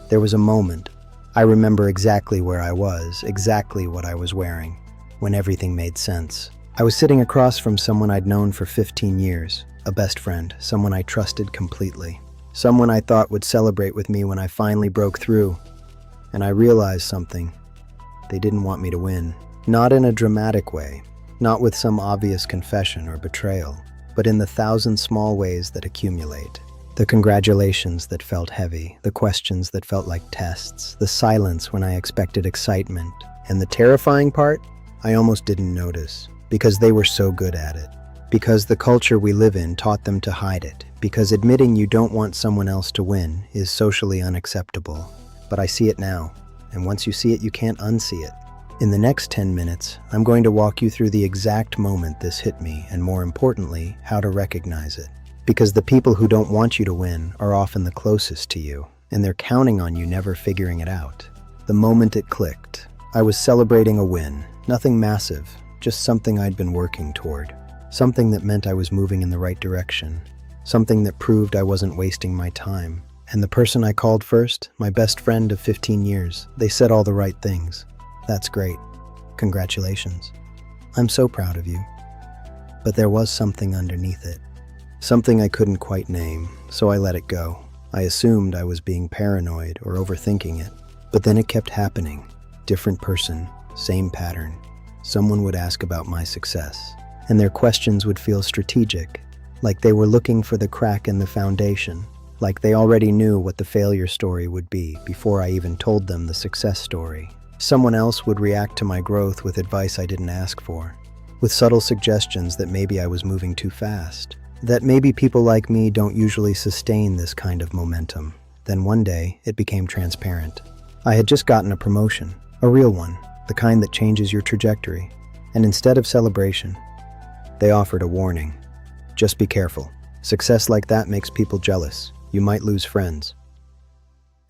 There was a moment. I remember exactly where I was, exactly what I was wearing, when everything made sense. I was sitting across from someone I'd known for 15 years, a best friend, someone I trusted completely, someone I thought would celebrate with me when I finally broke through. And I realized something. They didn't want me to win. Not in a dramatic way, not with some obvious confession or betrayal, but in the thousand small ways that accumulate. The congratulations that felt heavy, the questions that felt like tests, the silence when I expected excitement, and the terrifying part, I almost didn't notice, because they were so good at it. Because the culture we live in taught them to hide it, because admitting you don't want someone else to win is socially unacceptable. But I see it now, and once you see it, you can't unsee it. In the next 10 minutes, I'm going to walk you through the exact moment this hit me, and more importantly, how to recognize it. Because the people who don't want you to win are often the closest to you, and they're counting on you never figuring it out. The moment it clicked, I was celebrating a win, nothing massive, just something I'd been working toward. Something that meant I was moving in the right direction. Something that proved I wasn't wasting my time. And the person I called first, my best friend of 15 years, they said all the right things. That's great. Congratulations. I'm so proud of you. But there was something underneath it. Something I couldn't quite name, so I let it go. I assumed I was being paranoid or overthinking it. But then it kept happening. Different person, same pattern. Someone would ask about my success, and their questions would feel strategic, like they were looking for the crack in the foundation, like they already knew what the failure story would be before I even told them the success story. Someone else would react to my growth with advice I didn't ask for, with subtle suggestions that maybe I was moving too fast, that maybe people like me don't usually sustain this kind of momentum. Then one day, it became transparent. I had just gotten a promotion, a real one, the kind that changes your trajectory. And instead of celebration, they offered a warning. Just be careful. Success like that makes people jealous. You might lose friends.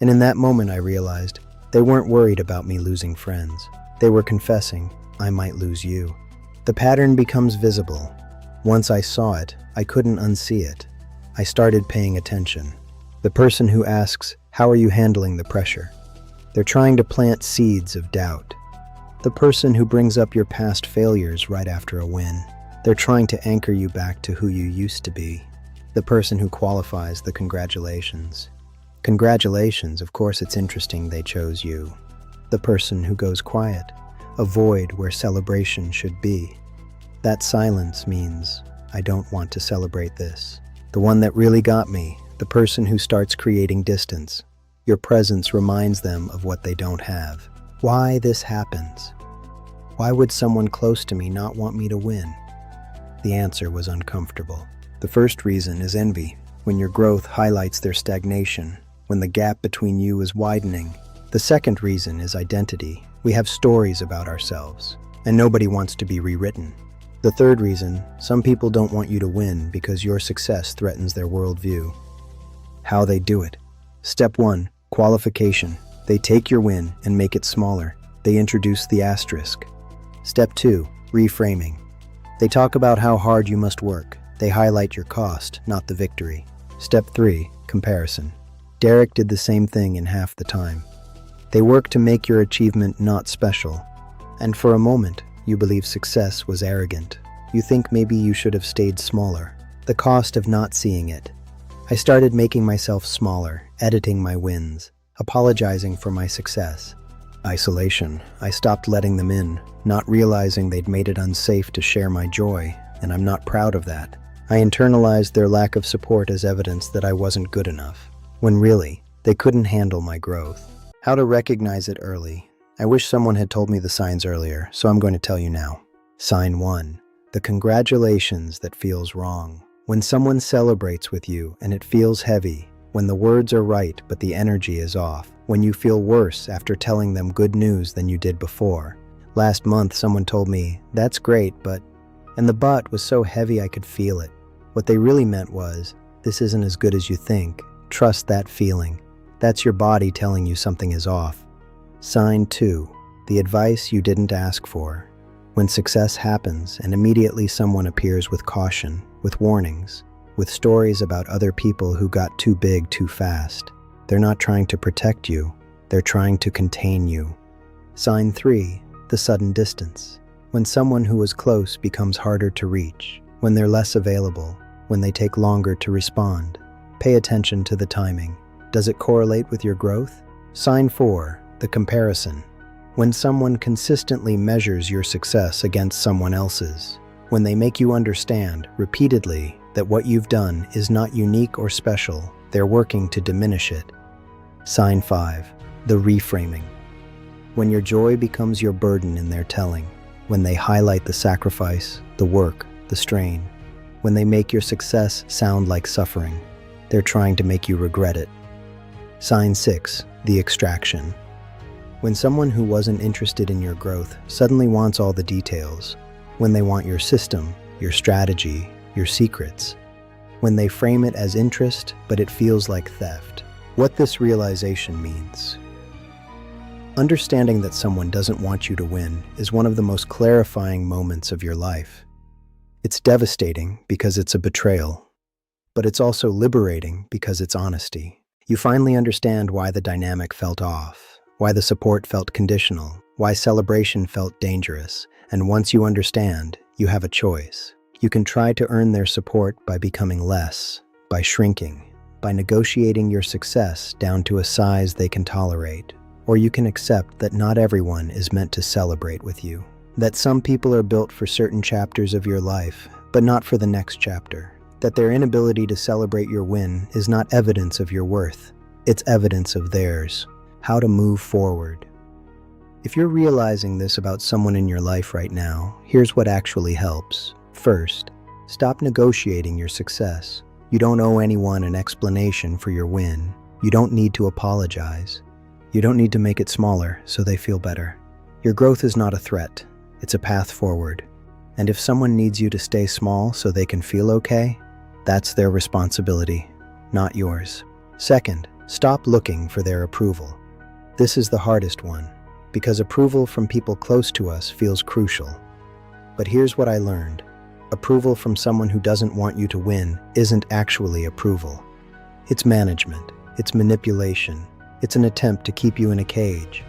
And in that moment I realized they weren't worried about me losing friends. They were confessing, I might lose you. The pattern becomes visible. Once I saw it, I couldn't unsee it. I started paying attention. The person who asks, how are you handling the pressure? They're trying to plant seeds of doubt. The person who brings up your past failures right after a win. They're trying to anchor you back to who you used to be. The person who qualifies the congratulations. Congratulations, of course it's interesting they chose you. The person who goes quiet, a void where celebration should be. That silence means, I don't want to celebrate this. The one that really got me, the person who starts creating distance. Your presence reminds them of what they don't have. Why this happens? Why would someone close to me not want me to win? The answer was uncomfortable. The first reason is envy, when your growth highlights their stagnation, when the gap between you is widening. The second reason is identity. We have stories about ourselves, and nobody wants to be rewritten. The third reason, some people don't want you to win because your success threatens their worldview. How they do it. Step 1, qualification. They take your win and make it smaller. They introduce the asterisk. Step 2, reframing. They talk about how hard you must work. They highlight your cost, not the victory. Step 3, comparison. Derek did the same thing in half the time. They work to make your achievement not special. And for a moment, you believe success was arrogant. You think maybe you should have stayed smaller. The cost of not seeing it. I started making myself smaller, editing my wins, apologizing for my success. Isolation. I stopped letting them in, not realizing they'd made it unsafe to share my joy, and I'm not proud of that. I internalized their lack of support as evidence that I wasn't good enough, when really, they couldn't handle my growth. How to recognize it early. I wish someone had told me the signs earlier, so I'm going to tell you now. Sign 1. The congratulations that feels wrong. When someone celebrates with you and it feels heavy, when the words are right but the energy is off, when you feel worse after telling them good news than you did before. Last month someone told me, that's great, but... And the but was so heavy I could feel it. What they really meant was, this isn't as good as you think. Trust that feeling. That's your body telling you something is off. Sign 2. The advice you didn't ask for. When success happens and immediately someone appears with caution, with warnings, with stories about other people who got too big too fast. They're not trying to protect you, they're trying to contain you. Sign 3, the sudden distance. When someone who was close becomes harder to reach, when they're less available, when they take longer to respond. Pay attention to the timing. Does it correlate with your growth? Sign 4, the comparison. When someone consistently measures your success against someone else's, when they make you understand repeatedly that what you've done is not unique or special, they're working to diminish it. Sign 5, the reframing. When your joy becomes your burden in their telling, when they highlight the sacrifice, the work, the strain, when they make your success sound like suffering, they're trying to make you regret it. Sign 6, the extraction. When someone who wasn't interested in your growth suddenly wants all the details, when they want your system, your strategy, your secrets, when they frame it as interest but it feels like theft. What this realization means. Understanding that someone doesn't want you to win is one of the most clarifying moments of your life. It's devastating because it's a betrayal, but it's also liberating because it's honesty. You finally understand why the dynamic felt off, why the support felt conditional, why celebration felt dangerous, and once you understand, you have a choice. You can try to earn their support by becoming less, by shrinking, by negotiating your success down to a size they can tolerate. Or you can accept that not everyone is meant to celebrate with you. That some people are built for certain chapters of your life, but not for the next chapter. That their inability to celebrate your win is not evidence of your worth. It's evidence of theirs. How to move forward. If you're realizing this about someone in your life right now, here's what actually helps. First, stop negotiating your success. You don't owe anyone an explanation for your win. You don't need to apologize. You don't need to make it smaller so they feel better. Your growth is not a threat. It's a path forward. And if someone needs you to stay small so they can feel okay, that's their responsibility, not yours. Second, stop looking for their approval. This is the hardest one, because approval from people close to us feels crucial. But here's what I learned. Approval from someone who doesn't want you to win isn't actually approval. It's management. It's manipulation. It's an attempt to keep you in a cage.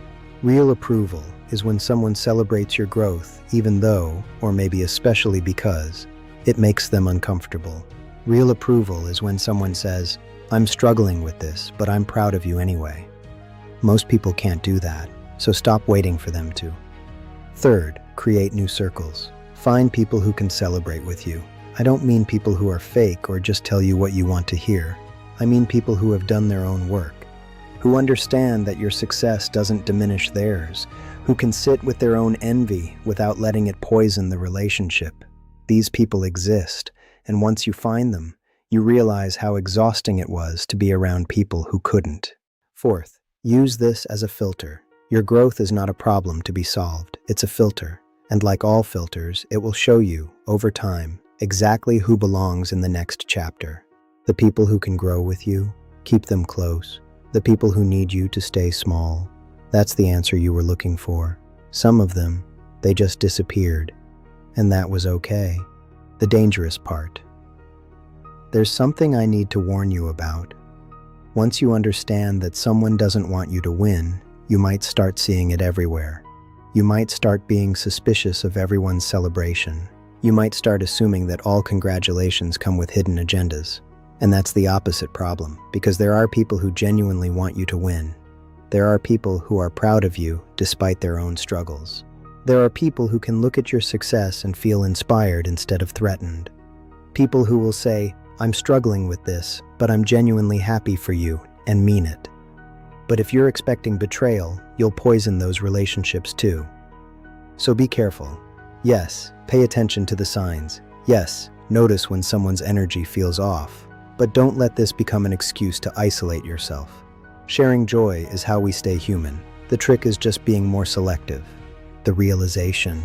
Real approval is when someone celebrates your growth, even though, or maybe especially because, it makes them uncomfortable. Real approval is when someone says, "I'm struggling with this, but I'm proud of you anyway." Most people can't do that, so stop waiting for them to. Third, create new circles. Find people who can celebrate with you. I don't mean people who are fake or just tell you what you want to hear. I mean people who have done their own work, who understand that your success doesn't diminish theirs, who can sit with their own envy without letting it poison the relationship. These people exist, and once you find them, you realize how exhausting it was to be around people who couldn't. Fourth, use this as a filter. Your growth is not a problem to be solved, it's a filter. And like all filters, it will show you, over time, exactly who belongs in the next chapter. The people who can grow with you, keep them close. The people who need you to stay small. That's the answer you were looking for. Some of them, they just disappeared. And that was okay. The dangerous part. There's something I need to warn you about. Once you understand that someone doesn't want you to win, you might start seeing it everywhere. You might start being suspicious of everyone's celebration. You might start assuming that all congratulations come with hidden agendas. And that's the opposite problem, because there are people who genuinely want you to win. There are people who are proud of you despite their own struggles. There are people who can look at your success and feel inspired instead of threatened. People who will say, "I'm struggling with this, but I'm genuinely happy for you," and mean it. But if you're expecting betrayal, you'll poison those relationships too. So be careful. Yes, pay attention to the signs. Yes, notice when someone's energy feels off. But don't let this become an excuse to isolate yourself. Sharing joy is how we stay human. The trick is just being more selective. The realization.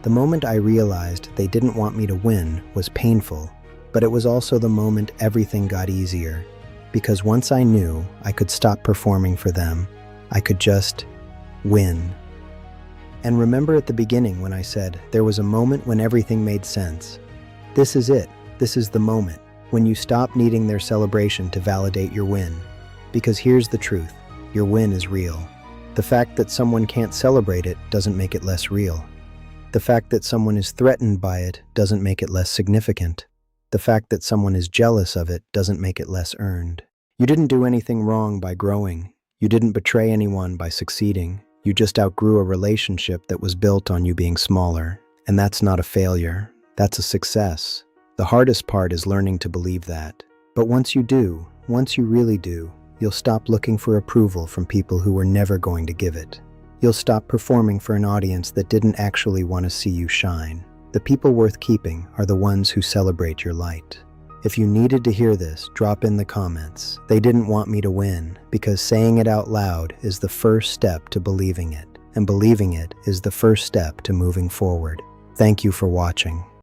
The moment I realized they didn't want me to win was painful, but it was also the moment everything got easier. Because once I knew I could stop performing for them, I could just win. And remember at the beginning when I said there was a moment when everything made sense. This is it. This is the moment when you stop needing their celebration to validate your win. Because here's the truth, your win is real. The fact that someone can't celebrate it doesn't make it less real. The fact that someone is threatened by it doesn't make it less significant. The fact that someone is jealous of it doesn't make it less earned. You didn't do anything wrong by growing. You didn't betray anyone by succeeding. You just outgrew a relationship that was built on you being smaller. And that's not a failure. That's a success. The hardest part is learning to believe that. But once you do, once you really do, you'll stop looking for approval from people who were never going to give it. You'll stop performing for an audience that didn't actually want to see you shine. The people worth keeping are the ones who celebrate your light. If you needed to hear this, drop in the comments. They didn't want me to win, because saying it out loud is the first step to believing it, and believing it is the first step to moving forward. Thank you for watching.